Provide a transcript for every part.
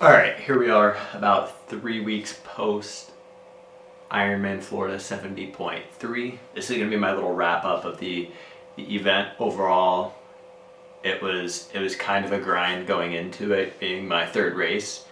All right, here we are about 3 weeks post Ironman Florida 70.3. This is going to be my little wrap up of the event. Overall, it was kind of a grind going into it, being my third race,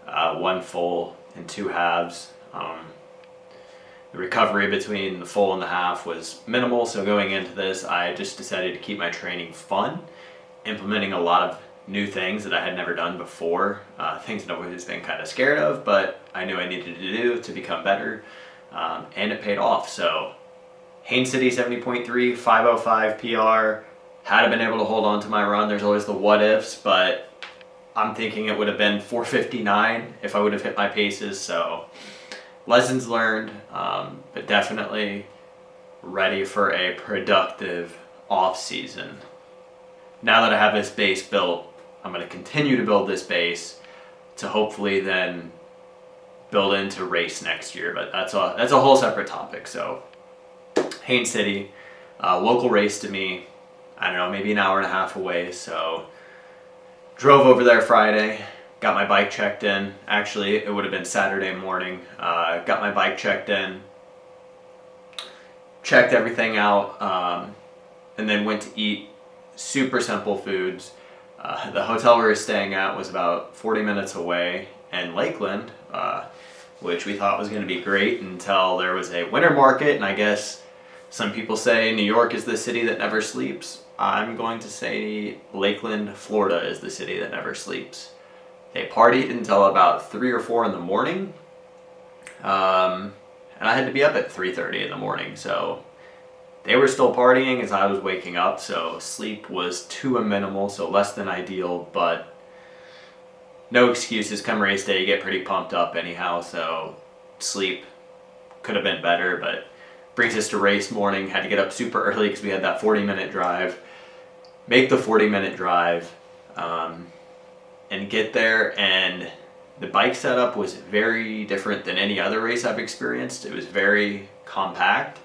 one full and two halves. The recovery between the full and the half was minimal, so going into this, I just decided to keep my training fun, implementing a lot of new things that I had never done before, things that I've always been kind of scared of, but I knew I needed to do to become better, and it paid off. So Haines City 70.3, 505 PR. Had I been able to hold on to my run, there's always the what ifs, but I'm thinking it would have been 4:59 if I would have hit my paces. So lessons learned, but definitely ready for a productive off season. Now that I have this base built, I'm going to continue to build this base to hopefully then build into race next year. But that's a whole separate topic. So Haines City, local race to me. I don't know, maybe an hour and a half away. So drove over there Friday, got my bike checked in. Actually, it would have been Saturday morning. Got my bike checked in, checked everything out, and then went to eat super simple foods. The hotel we were staying at was about 40 minutes away in Lakeland, which we thought was going to be great until there was a winter market, and I guess some people say New York is the city that never sleeps. I'm going to say Lakeland, Florida is the city that never sleeps. They partied until about 3 or 4 in the morning, and I had to be up at 3:30 in the morning, so they were still partying as I was waking up, so sleep was to a minimal, so less than ideal, but no excuses. Come race day, you get pretty pumped up anyhow, so sleep could have been better, but brings us to race morning. Had to get up super early because we had that 40-minute drive. Make the 40-minute drive, and get there, and the bike setup was very different than any other race I've experienced. It was very compact.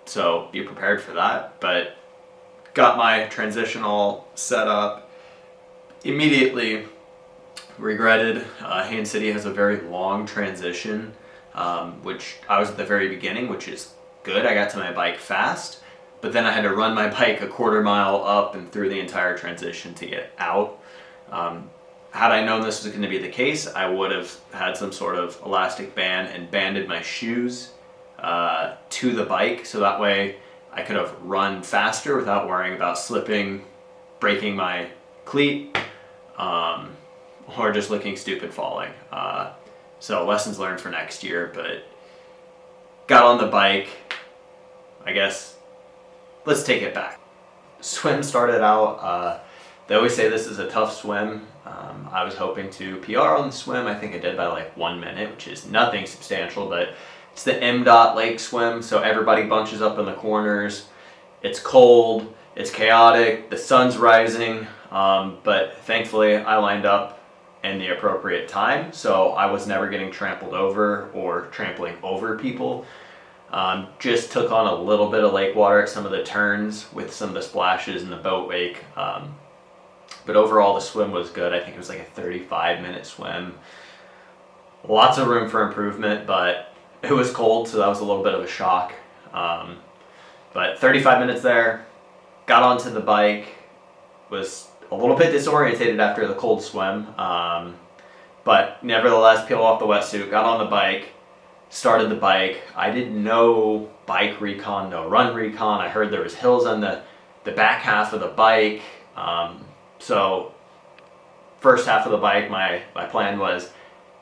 So be prepared for that, but got my transition all set up. Immediately regretted, Haines City has a very long transition, which I was at the very beginning, which is good. I got to my bike fast, but then I had to run my bike a quarter mile up and through the entire transition to get out. Had I known this was going to be the case, I would have had some sort of elastic band and banded my shoes to the bike, so that way I could have run faster without worrying about slipping, breaking my cleat, or just looking stupid falling. So lessons learned for next year, but got on the bike. I guess let's take it back. Swim started out, they always say this is a tough swim. I was hoping to PR on the swim. I think I did by like 1 minute, which is nothing substantial, but it's the M-Dot lake swim, so everybody bunches up in the corners. It's cold, it's chaotic, the sun's rising, but thankfully I lined up in the appropriate time, so I was never getting trampled over or trampling over people. Just took on a little bit of lake water at some of the turns with some of the splashes in the boat wake. But overall the swim was good. I think it was like a 35-minute swim. Lots of room for improvement, but it was cold, so that was a little bit of a shock. But 35 minutes there, got onto the bike, was a little bit disorientated after the cold swim, but nevertheless peeled off the wetsuit, got on the bike, started the bike. I did no bike recon, no run recon. I heard there was hills on the back half of the bike. So first half of the bike, my plan was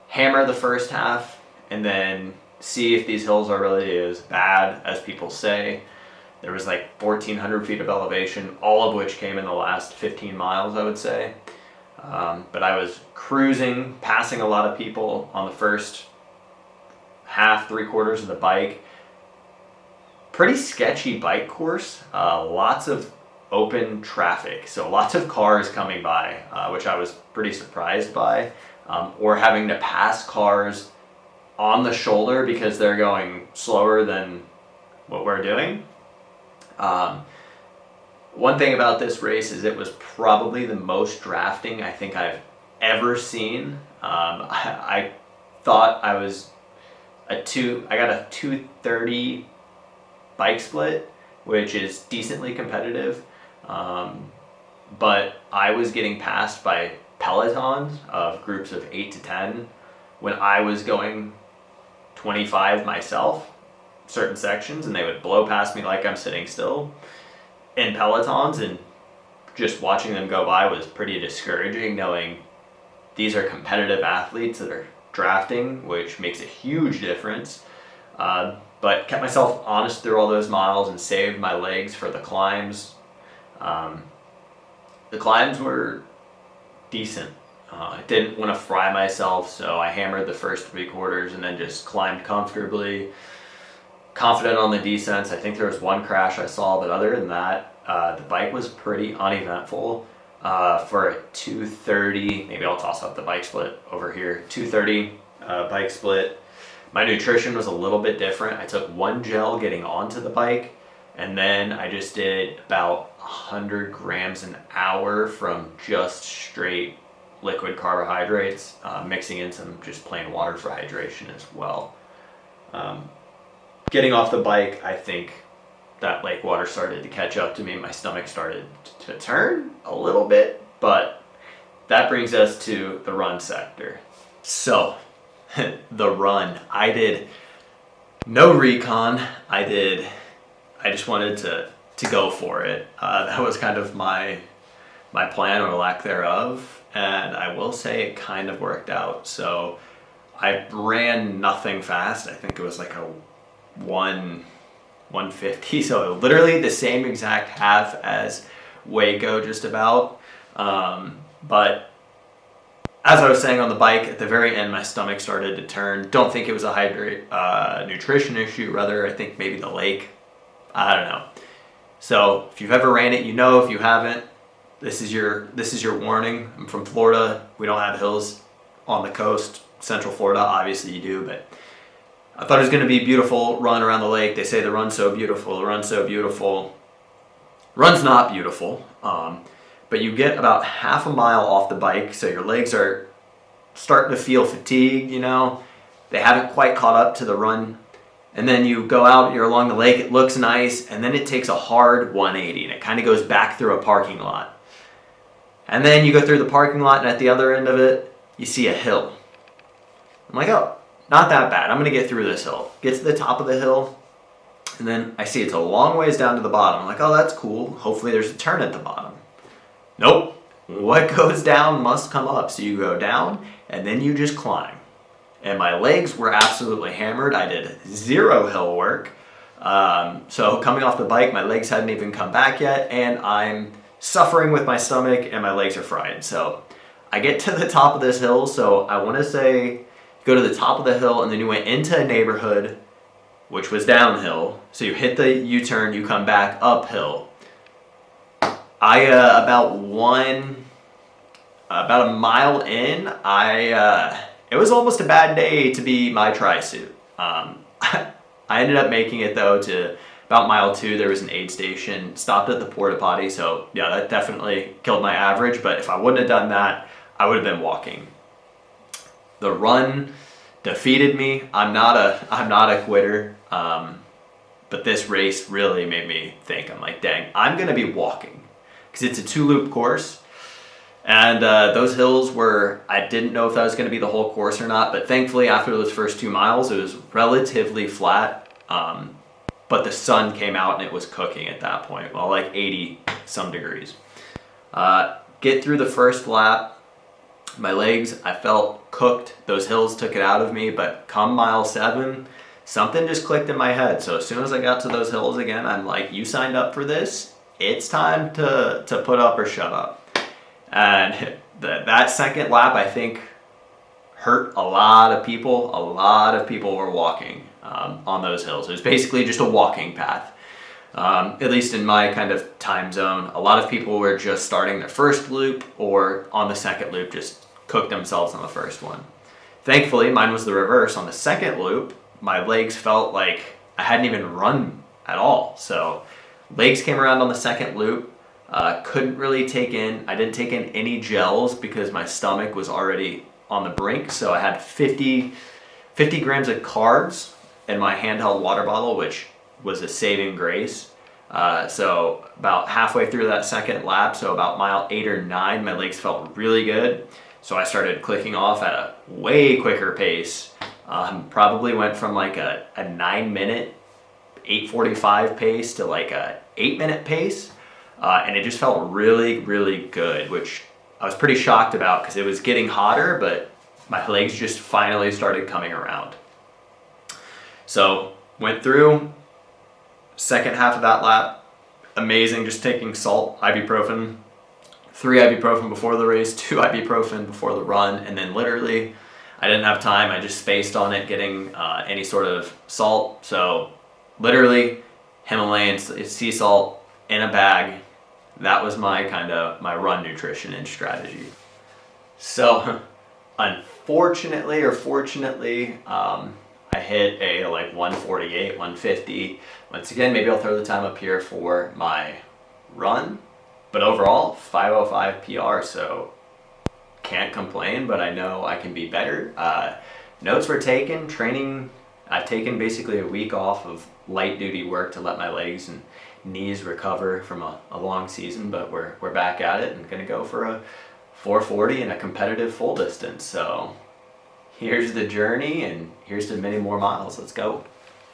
hammer the first half and then see if these hills are really as bad as people say. There was like 1,400 feet of elevation, all of which came in the last 15 miles, I would say. But I was cruising, passing a lot of people on the first half, 3/4 of the bike. Pretty sketchy bike course, lots of open traffic, so lots of cars coming by, which I was pretty surprised by, or having to pass cars on the shoulder because they're going slower than what we're doing. One thing about this race is it was probably the most drafting I think I've ever seen. I thought I was I got a 230 bike split, which is decently competitive. But I was getting passed by pelotons of groups of 8 to 10 when I was going 25 myself, certain sections, and they would blow past me like I'm sitting still in pelotons, and just watching them go by was pretty discouraging, knowing these are competitive athletes that are drafting, which makes a huge difference. But kept myself honest through all those miles and saved my legs for the climbs. The climbs were decent. I didn't want to fry myself, so I hammered the first 3/4 and then just climbed comfortably, confident on the descents. I think there was one crash I saw, but other than that, the bike was pretty uneventful. For a 230, maybe I'll toss up the bike split over here, 230 bike split. My nutrition was a little bit different. I took one gel getting onto the bike, and then I just did about 100 grams an hour from just straight liquid carbohydrates, mixing in some just plain water for hydration as well. Getting off the bike, I think that lake water started to catch up to me. My stomach started to turn a little bit, but that brings us to the run sector. So, the run. I did no recon. I just wanted to go for it. That was kind of my plan, or lack thereof, and I will say it kind of worked out. So I ran nothing fast. I think it was like a 150, so literally the same exact half as Waco, just about. But as I was saying on the bike, at the very end, my stomach started to turn. Don't think it was a nutrition issue. Rather, I think maybe the lake. I don't know. So if you've ever ran it, you know. If you haven't, this is your warning. I'm from Florida. We don't have hills on the coast. Central Florida, obviously you do, but I thought it was going to be a beautiful run around the lake. They say the run's so beautiful. The run's so beautiful. Run's not beautiful. But you get about half a mile off the bike, so your legs are starting to feel fatigued, you know. They haven't quite caught up to the run. And then you go out, you're along the lake, it looks nice, and then it takes a hard 180, and it kind of goes back through a parking lot. And then you go through the parking lot, and at the other end of it, you see a hill. I'm like, oh, not that bad. I'm going to get through this hill. Get to the top of the hill, and then I see it's a long ways down to the bottom. I'm like, oh, that's cool. Hopefully there's a turn at the bottom. Nope. What goes down must come up. So you go down, and then you just climb. And my legs were absolutely hammered. I did 0 hill work. So coming off the bike, my legs hadn't even come back yet, and I'm suffering with my stomach, and my legs are fried. So I get to the top of this hill. So I want to say, go to the top of the hill, and then you went into a neighborhood, which was downhill. So you hit the U-turn, you come back uphill. About a mile in, it was almost a bad day to be my tri-suit. I ended up making it though to about mile 2. There was an aid station, stopped at the porta potty, so yeah, that definitely killed my average. But if I wouldn't have done that, I would have been walking. The run defeated me. I'm not a quitter. But this race really made me think. I'm like, dang, I'm gonna be walking, because it's a 2-loop course. And those hills were, I didn't know if that was going to be the whole course or not, but thankfully after those first 2 miles, it was relatively flat. But the sun came out and it was cooking at that point, well, like 80 some degrees. Get through the first lap, my legs, I felt cooked. Those hills took it out of me, but come mile 7, something just clicked in my head. So as soon as I got to those hills again, I'm like, you signed up for this. It's time to put up or shut up. And that second lap, I think, hurt a lot of people. A lot of people were walking on those hills. It was basically just a walking path, at least in my kind of time zone. A lot of people were just starting their first loop, or on the second loop just cooked themselves on the first one. Thankfully, mine was the reverse. On the second loop, my legs felt like I hadn't even run at all. So legs came around on the second loop. Couldn't really I didn't take in any gels because my stomach was already on the brink. So I had 50 grams of carbs in my handheld water bottle, which was a saving grace. So about halfway through that second lap, so about mile 8 or 9, my legs felt really good. So I started clicking off at a way quicker pace. Probably went from like a 9-minute 8:45 pace to like a 8-minute pace. And it just felt really, really good, which I was pretty shocked about because it was getting hotter, but my legs just finally started coming around. So went through, second half of that lap, amazing, just taking salt, ibuprofen, 3 ibuprofen before the race, 2 ibuprofen before the run, and then literally I didn't have time, I just spaced on it getting any sort of salt. So literally Himalayan sea salt in a bag. That was my run nutrition and strategy. So unfortunately or fortunately, I hit a like 148, 150. Once again, maybe I'll throw the time up here for my run, but overall 5:05 PR, so can't complain, but I know I can be better. Notes were taken, training, I've taken basically a week off of light duty work to let my legs and knees recover from a long season, but we're back at it and gonna go for a 440 and a competitive full distance. So here's the journey and here's to many more miles. Let's go.